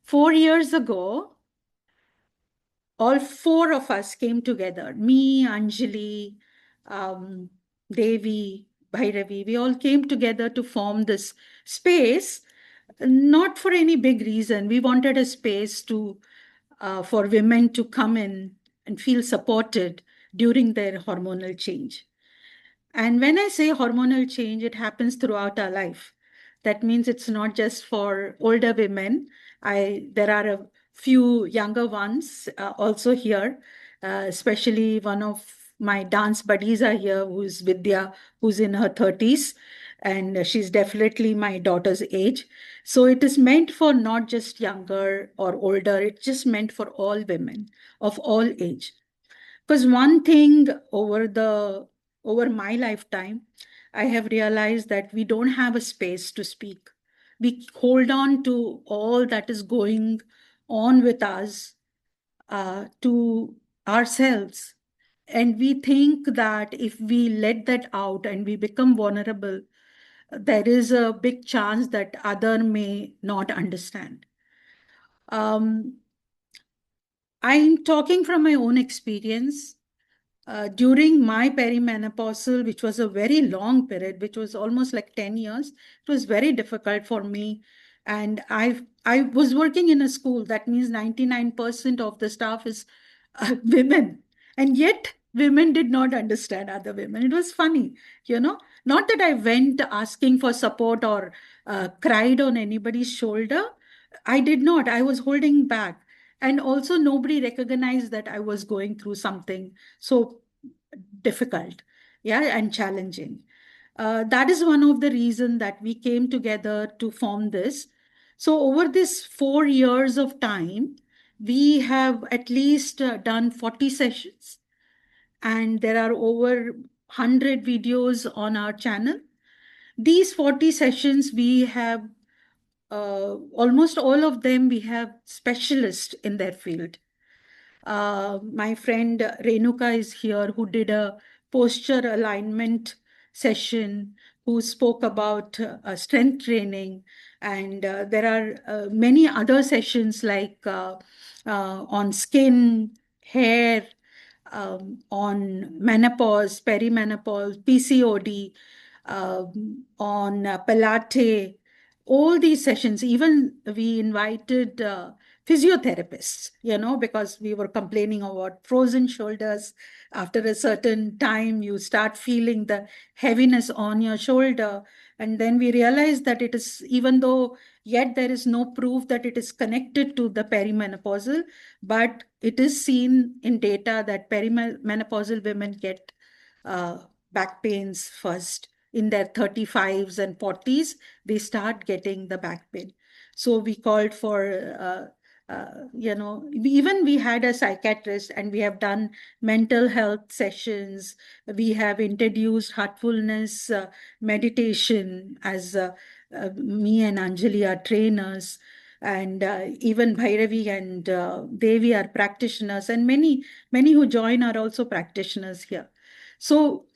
4 years ago, all four of us came together. Me, Anjali, um, Devi, Bhairavi. We all came together to form this space, not for any big reason. We wanted a space to for women to come in and feel supported during their hormonal change. And when I say hormonal change, it happens throughout our life. That means it's not just for older women. There are a few younger ones also here, especially one of my dance buddies are here, who's Vidya, who's in her 30s, and she's definitely my daughter's age. So it is meant for not just younger or older, it's just meant for all women of all age. Because one thing over my lifetime, I have realized that we don't have a space to speak. We hold on to all that is going on with us, to ourselves. And we think that if we let that out and we become vulnerable, there is a big chance that other may not understand. Um, I'm talking from my own experience. During my perimenopausal, which was a very long period, which was almost like 10 years, it was very difficult for me. And I was working in a school, that means 99% of the staff is women. And yet, women did not understand other women. It was funny, you know, not that I went asking for support or cried on anybody's shoulder. I did not. I was holding back. And also, nobody recognized that I was going through something so difficult, yeah, and challenging. That is one of the reasons that we came together to form this. So over this 4 years of time, we have at least done 40 sessions, and there are over 100 videos on our channel. These 40 sessions, we have almost all of them, we have specialists in their field. My friend Renuka is here, who did a posture alignment session, who spoke about strength training. And there are many other sessions like on skin, hair, on menopause, perimenopause, PCOD, on Pilate, all these sessions. Even we invited physiotherapists, because we were complaining about frozen shoulders. After a certain time, you start feeling the heaviness on your shoulder. And then we realized that it is, even though yet there is no proof that it is connected to the perimenopausal, but it is seen in data that perimenopausal women get uh, back pains first. In their 35s and 40s, they start getting the back pain. So we called for, even we had a psychiatrist, and we have done mental health sessions. We have introduced heartfulness meditation as me and Anjali are trainers. And even Bhairavi and Devi are practitioners, and many who join are also practitioners here. So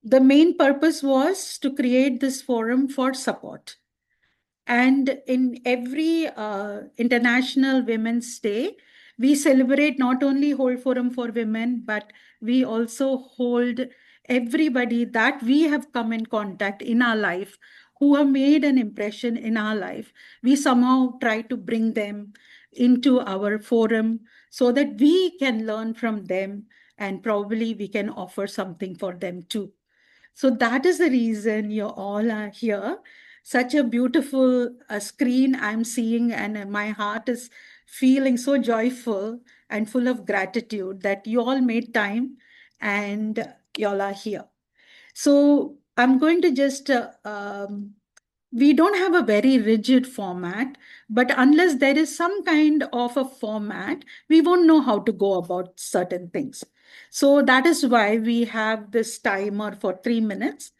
the main purpose was to create this forum for support. And in every International Women's Day, we celebrate, not only hold forum for women, but we also hold everybody that we have come in contact in our life, who have made an impression in our life. We somehow try to bring them into our forum so that we can learn from them, and probably we can offer something for them too. So that is the reason you all are here. Such a beautiful screen I'm seeing, and my heart is feeling so joyful and full of gratitude that you all made time and you all are here. So I'm going to just, we don't have a very rigid format, but unless there is some kind of a format, we won't know how to go about certain things. So that is why we have this timer for 3 minutes.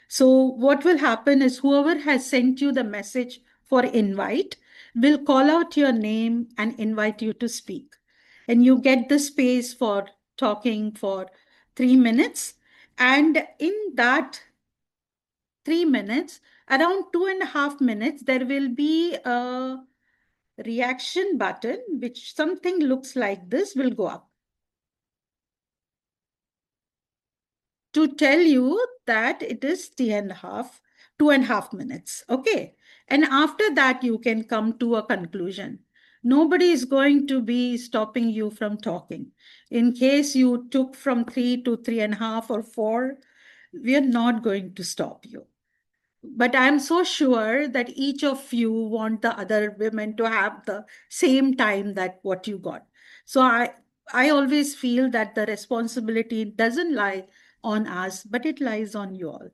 So what will happen is, whoever has sent you the message for invite will call out your name and invite you to speak. And you get the space for talking for 3 minutes. And in that 3 minutes, around 2.5 minutes, there will be a reaction button, which something looks like this, will go up to tell you that it is 2.5 minutes. Okay. And after that, you can come to a conclusion. Nobody is going to be stopping you from talking. In case you took from 3 to 3.5 or 4, we are not going to stop you. But I'm so sure that each of you want the other women to have the same time that what you got. So I always feel that the responsibility doesn't lie on us, but it lies on you all.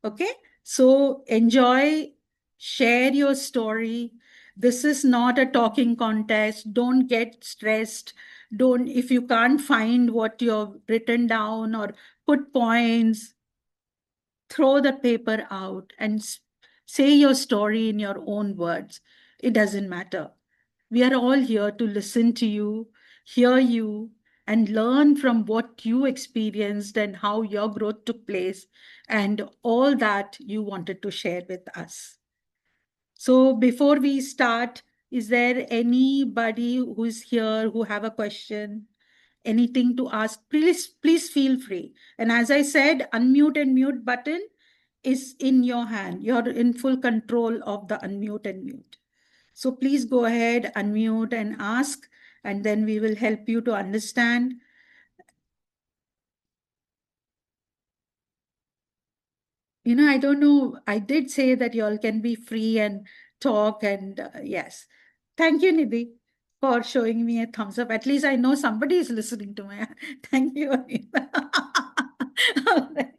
Okay, so enjoy, share your story. This is not a talking contest. Don't get stressed. Don't, if you can't find what you've written down or put points, throw the paper out and say your story in your own words. It doesn't matter. We are all here to listen to you, hear you, and learn from what you experienced and how your growth took place and all that you wanted to share with us. So before we start, is there anybody who's here who have a question, anything to ask? Please feel free. And as I said, unmute and mute button is in your hand. You're in full control of the unmute and mute. So please go ahead, unmute and ask, and then we will help you to understand. I don't know. I did say that y'all can be free and talk, and yes. Thank you, Nidhi, for showing me a thumbs up. At least I know somebody is listening to me. Thank you, Anita. All right.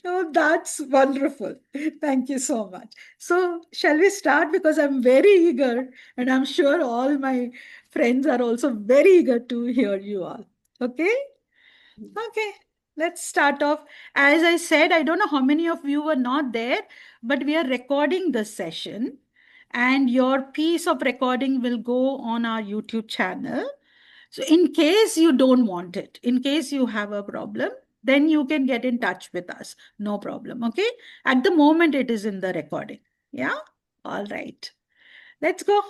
Oh, that's wonderful. Thank you so much. So, shall we start? Because I'm very eager, and I'm sure all my friends are also very eager to hear you all. Okay? Okay, let's start off. As I said, I don't know how many of you were not there, but we are recording this session, and your piece of recording will go on our YouTube channel. So, in case you don't want it, in case you have a problem, then you can get in touch with us. No problem. Okay. At the moment, it is in the recording. Yeah. All right. Let's go.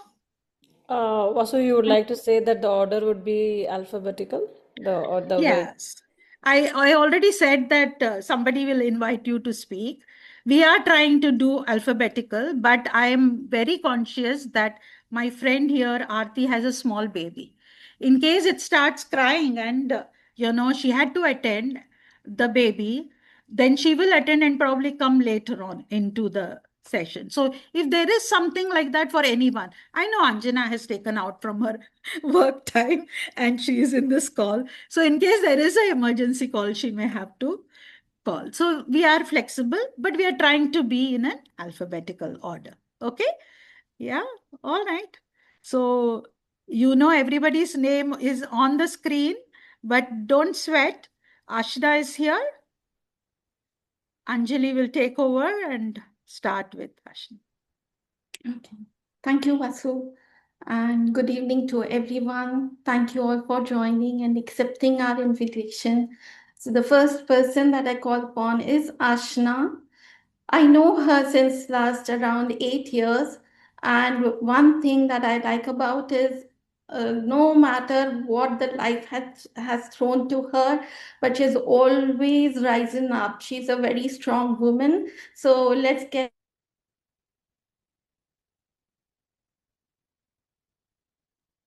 Also, you would like to say that the order would be alphabetical, the way. Yes. I already said that somebody will invite you to speak. We are trying to do alphabetical, but I am very conscious that my friend here, Aarti, has a small baby. In case it starts crying and, she had to attend the baby, then she will attend and probably come later on into the session. So if there is something like that for anyone, I know Anjana has taken out from her work time and she is in this call. So in case there is an emergency call, she may have to call. So we are flexible, but we are trying to be in an alphabetical order. Okay? Yeah. All right. So everybody's name is on the screen, but don't sweat. Ashna is here. Anjali will take over and start with Ashna. Okay. Thank you, Vasu. And good evening to everyone. Thank you all for joining and accepting our invitation. So, the first person that I call upon is Ashna. I know her since last around 8 years. And one thing that I like about is no matter what the life has thrown to her, but she's always rising up. She's a very strong woman. So let's get.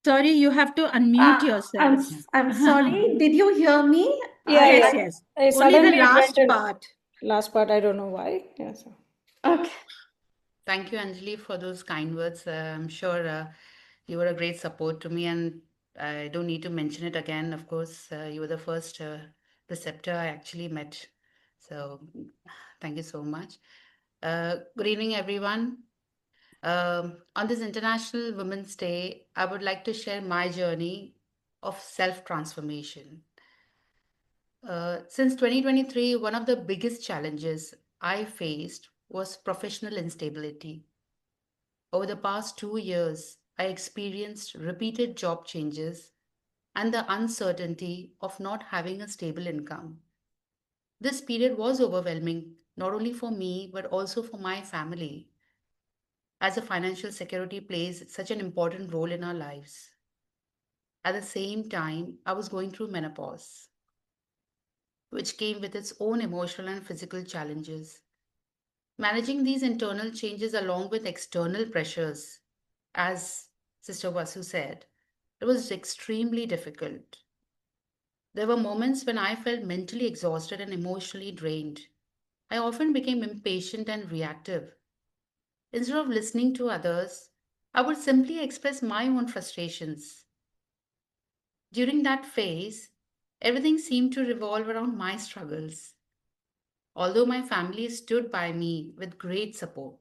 Sorry, you have to unmute Uh, yourself. I'm sorry. Did you hear me? Yeah, Yes, yeah. yes. Only the Suddenly it went last in part. last part. I don't know why. Yeah, so. Okay. Thank you, Anjali, for those kind words. I'm sure you were a great support to me, and I don't need to mention it again. Of course, you were the first preceptor I actually met. So, thank you so much. Good evening, everyone. On this International Women's Day, I would like to share my journey of self transformation. Since 2023, one of the biggest challenges I faced was professional instability. Over the past 2 years, I experienced repeated job changes and the uncertainty of not having a stable income. This period was overwhelming, not only for me, but also for my family. as a financial security plays such an important role in our lives. At the same time, I was going through menopause, which came with its own emotional and physical challenges. Managing these internal changes along with external pressures, as Sister Vasu said, it was extremely difficult. There were moments when I felt mentally exhausted and emotionally drained. I often became impatient and reactive. Instead of listening to others, I would simply express my own frustrations. During that phase, everything seemed to revolve around my struggles. Although my family stood by me with great support,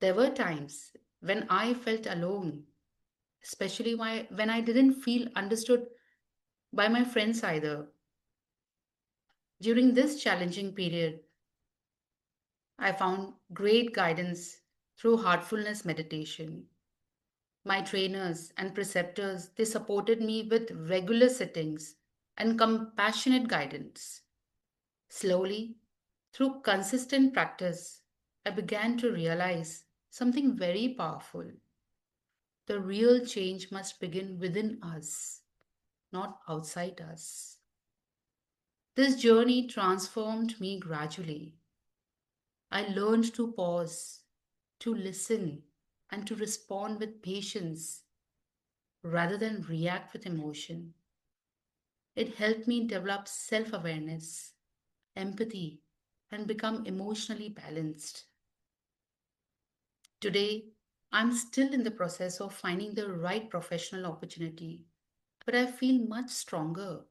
there were times when I felt alone, especially when I didn't feel understood by my friends either. During this challenging period, I found great guidance through heartfulness meditation. My trainers and preceptors, they supported me with regular sittings and compassionate guidance. Slowly, through consistent practice, I began to realize something very powerful. The real change must begin within us, not outside us. This journey transformed me gradually. I learned to pause, to listen, and to respond with patience rather than react with emotion. It helped me develop self awareness, empathy, and become emotionally balanced. Today, I'm still in the process of finding the right professional opportunity, but I feel much stronger,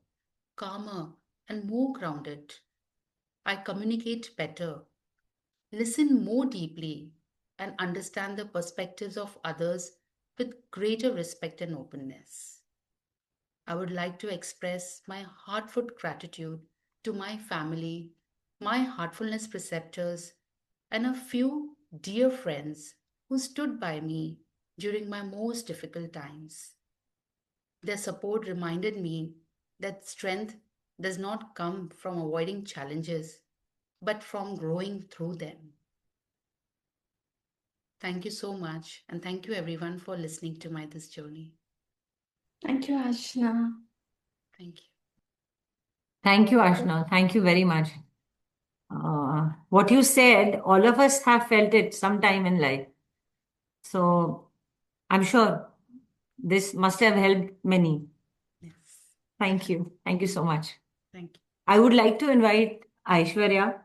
calmer, and more grounded. I communicate better, listen more deeply, and understand the perspectives of others with greater respect and openness. I would like to express my heartfelt gratitude to my family, my heartfulness preceptors, and a few dear friends who stood by me during my most difficult times. Their support reminded me that strength does not come from avoiding challenges, but from growing through them. Thank you so much, and thank you everyone for listening to my this journey. Thank you, Ashna. Thank you. Thank you, Ashna. Thank you very much. What you said, all of us have felt it sometime in life. So I'm sure this must have helped many. Yes. Thank you. Thank you so much. Thank you. I would like to invite Aishwarya.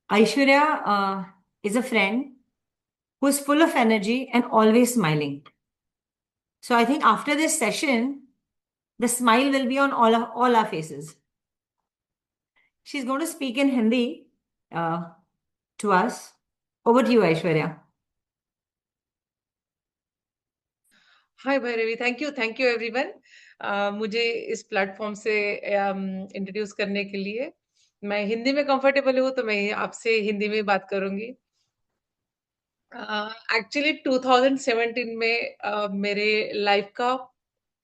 Aishwarya is a friend who is full of energy and always smiling. So I think after this session, the smile will be on all our faces. She's going to speak in Hindi to us. Over to you, Aishwarya. Hi Bhairavi, thank you everyone. मुझे इस platform से introduce करने के लिए। मैं हिंदी में comfortable हूँ तो मैं आपसे हिंदी में बात करूंगी। एक्चुअली 2017 में मेरे लाइफ का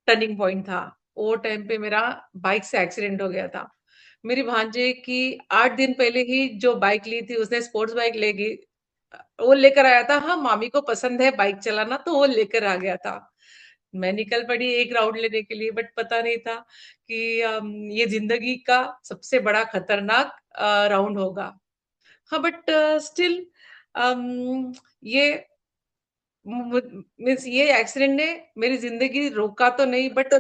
टर्निंग पॉइंट था। वो टाइम पे मेरा बाइक से एक्सीडेंट हो गया था। मेरी भांजे की 8 दिन पहले ही जो बाइक ली थी, उसने स्पोर्ट्स बाइक वो लेकर आया था। हाँ, मामी को पसंद है बाइक चलाना, तो वो लेकर आ गया था। मैं निकल पड़ी एक राउंड लेने के लिए, बट पता नहीं था कि ये जिंदगी का सबसे बड़ा खतरनाक राउंड होगा। हाँ, बट स्टिल ये मीन्स ये एक्सीडेंट ने मेरी जिंदगी रोका तो नहीं, but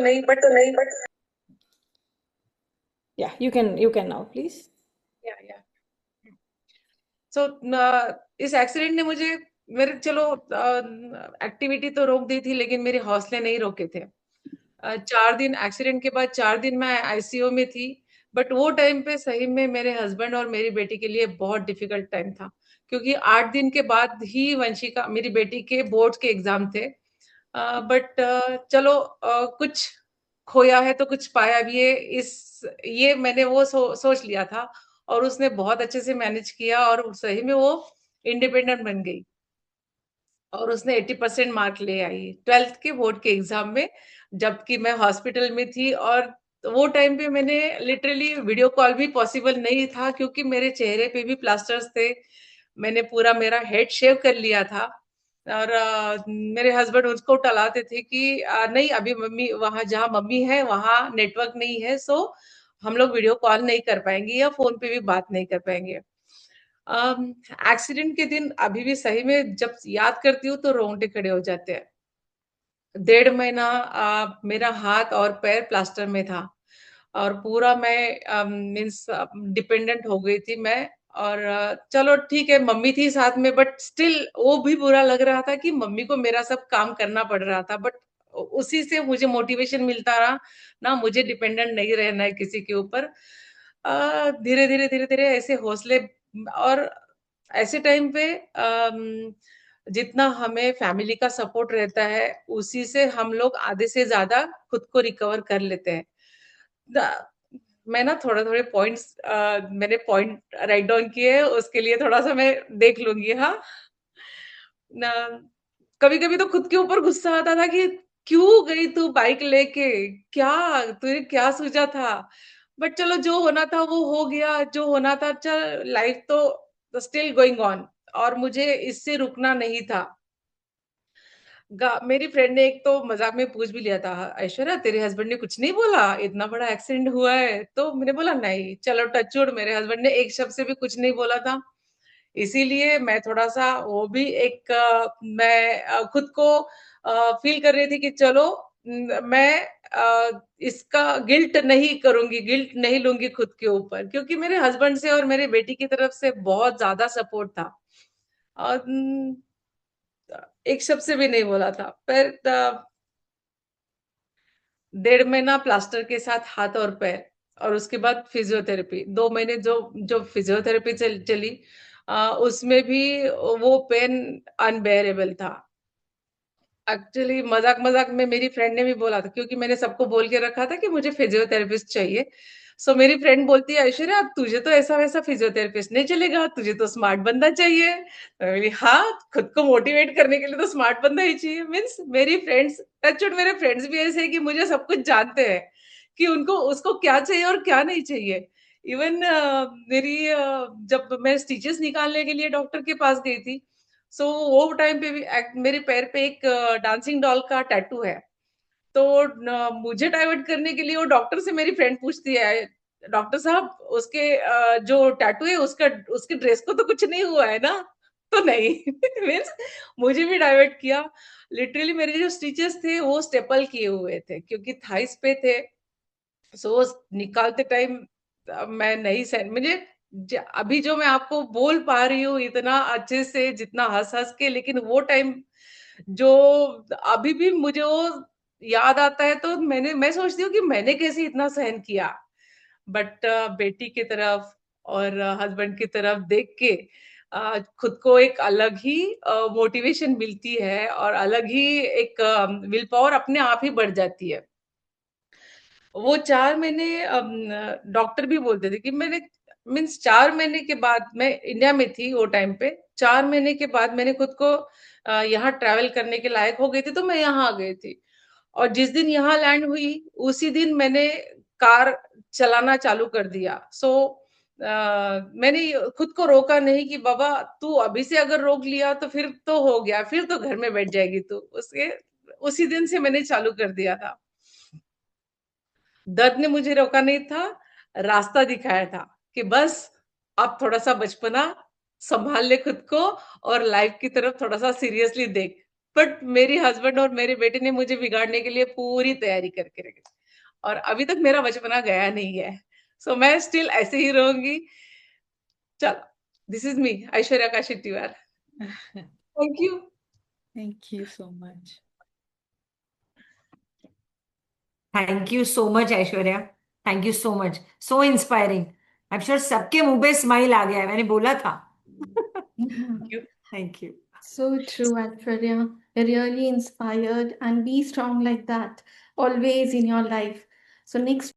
Yeah, you can now, please. या सो इस एक्सीडेंट ने मुझे मेरे चलो एक्टिविटी तो रोक दी थी, लेकिन मेरे हौसले नहीं रोके थे। 4 दिन एक्सीडेंट के बाद 4 दिन मैं आईसीयू में थी, बट वो टाइम पे सही में मेरे हस्बैंड और मेरी बेटी के लिए बहुत डिफिकल्ट टाइम था, क्योंकि 8 दिन के बाद ही वंशिका मेरी बेटी के बोर्ड्स के एग्जाम थे। बट चलो कुछ खोया है तो कुछ पाया भी है, ये मैंने वो सोच लिया था, और उसने बहुत अच्छे से मैनेज किया और सही में वो इंडिपेंडेंट बन गई और उसने 80% मार्क ले आई 12th के बोर्ड के एग्जाम में, जबकि मैं हॉस्पिटल में थी। और वो टाइम पे मैंने लिटरली वीडियो कॉल भी पॉसिबल नहीं था, क्योंकि मेरे चेहरे पे भी प्लास्टर्स थे, मैंने पूरा मेरा हेड शेव कर लिया था और मेरे हस्बैंड उसको टलाते थे कि नहीं अभी मम्मी वहां जहाँ मम्मी है वहां नेटवर्क नहीं है, सो हम लोग वीडियो कॉल नहीं कर पाएंगे या फोन पे भी बात नहीं कर पाएंगे। एक्सीडेंट के दिन अभी भी सही में जब याद करती हूँ तो रोंगटे खड़े हो जाते हैं। 1.5 महीना मेरा हाथ और पैर प्लास्टर में था और पूरा मैं मीन्स डिपेंडेंट हो गई थी मैं। और चलो ठीक है मम्मी थी साथ में, बट स्टिल वो भी बुरा लग रहा था कि मम्मी को मेरा सब काम करना पड़ रहा था, बट उसी से मुझे मोटिवेशन मिलता रहा ना, मुझे डिपेंडेंट नहीं रहना है किसी के ऊपर। धीरे धीरे धीरे धीरे ऐसे हौसले और ऐसे टाइम पे जितना हमें फैमिली का सपोर्ट रहता है उसी से हम लोग आधे से ज्यादा खुद को रिकवर कर लेते हैं। मैं ना थोड़ा थोड़े पॉइंट्स मैंने पॉइंट राइट डाउन किए हैं, उसके लिए थोड़ा सा मैं देख लूंगी। हाँ ना, कभी कभी तो खुद के ऊपर गुस्सा आता था कि क्यों गई तू बाइक लेके, क्या तुझे क्या सोचा था। बट चलो जो होना था वो हो गया, जो होना था चल, लाइफ तो स्टिल गोइंग ऑन और मुझे इससे रुकना नहीं था। मेरी फ्रेंड ने एक तो मजाक में पूछ भी लिया था, ऐश्वर्या तेरे हस्बैंड ने कुछ नहीं बोला, इतना बड़ा एक्सीडेंट हुआ है? तो मैंने बोला नहीं, चलो टचवुड मेरे हस्बैंड ने एक शब्द से भी कुछ नहीं बोला था। इसीलिए मैं थोड़ा सा वो भी एक मैं खुद को फील कर रही थी कि चलो मैं इसका गिल्ट नहीं करूंगी, गिल्ट नहीं लूंगी खुद के ऊपर, क्योंकि मेरे हस्बैंड से और मेरे बेटी की तरफ से बहुत ज्यादा सपोर्ट था और एक शब्द से भी नहीं बोला था। पर 1.5 महीना प्लास्टर के साथ हाथ और पैर और उसके बाद फिजियोथेरेपी 2 महीने जो जो फिजियोथेरेपी चली उसमें भी वो पेन अनबेरेबल था। एक्चुअली मजाक मजाक में मेरी फ्रेंड ने भी बोला था, क्योंकि मैंने सबको बोल के रखा था कि मुझे फिजियोथेरेपिस्ट चाहिए। सो मेरी फ्रेंड बोलती है ऐश्वर्या अब तुझे तो ऐसा वैसा फिजियोथेरेपिस्ट नहीं चलेगा, तुझे तो स्मार्ट बंदा चाहिए। तो मैं बोली हाँ, खुद को मोटिवेट करने के लिए तो स्मार्ट बंदा ही चाहिए। मीन्स मेरी फ्रेंड्स, टचवुड मेरे फ्रेंड्स भी ऐसे हैं कि मुझे सब कुछ जानते हैं कि उनको उसको क्या चाहिए और क्या नहीं चाहिए। इवन मेरी जब मैं स्टिचेस निकालने के लिए डॉक्टर के पास गई थी, सो वो टाइम पे भी मेरे पैर पे एक डांसिंग डॉल का टैटू है। तो मुझे डाइवर्ट करने के लिए वो डॉक्टर से मेरी फ्रेंड पूछती है, डॉक्टर साहब उसके जो टैटू है उसका उसके ड्रेस को तो कुछ नहीं हुआ है ना? तो नहीं मीन्स मुझे भी डाइवर्ट किया। लिटरली मेरे जो स्टिचेस थे वो स्टेपल किए हुए थे क्योंकि थाइस पे थे। सो निकालते टाइम मैं नहीं सहन मुझे अभी जो मैं आपको बोल पा रही हूँ इतना अच्छे से, जितना हंस हंस के, लेकिन वो टाइम जो अभी भी मुझे वो याद आता है तो मैं सोचती हूँ कि मैंने कैसे इतना सहन किया। बट बेटी की तरफ और हस्बैंड की तरफ देख के खुद को एक अलग ही मोटिवेशन मिलती है और अलग ही एक विल पावर अपने आप ही बढ़ जाती है। वो 4 महीने डॉक्टर भी बोलते थे कि मैंने मीन्स 4 महीने के बाद, मैं इंडिया में थी वो टाइम पे, 4 महीने के बाद मैंने खुद को यहाँ ट्रैवल करने के लायक हो गई थी, तो मैं यहाँ आ गई थी। और जिस दिन यहाँ लैंड हुई उसी दिन मैंने कार चलाना चालू कर दिया। सो मैंने खुद को रोका नहीं कि बाबा तू अभी से अगर रोक लिया तो फिर तो हो गया, फिर तो घर में बैठ जाएगी तू। उसके उसी दिन से मैंने चालू कर दिया था। दर्द ने मुझे रोका नहीं था, रास्ता दिखाया था कि बस अब थोड़ा सा बचपना संभाल ले खुद को और लाइफ की तरफ थोड़ा सा सीरियसली देख। बट मेरी हस्बैंड और मेरे बेटे ने मुझे बिगाड़ने के लिए पूरी तैयारी करके रखी और अभी तक मेरा बचपना गया नहीं है। सो मैं स्टिल ऐसे ही रहूंगी। चलो, this is me Aishwarya Kashi Tiwar. Thank you. Thank you so much. Thank you so much Aishwarya, thank you so much, so inspiring. I am sure सबके मुंह पे स्माइल आ गया है, मैंने बोला था। Thank you. Thank you. So true, Aishwarya. You're really inspired and be strong like that always in your life. So next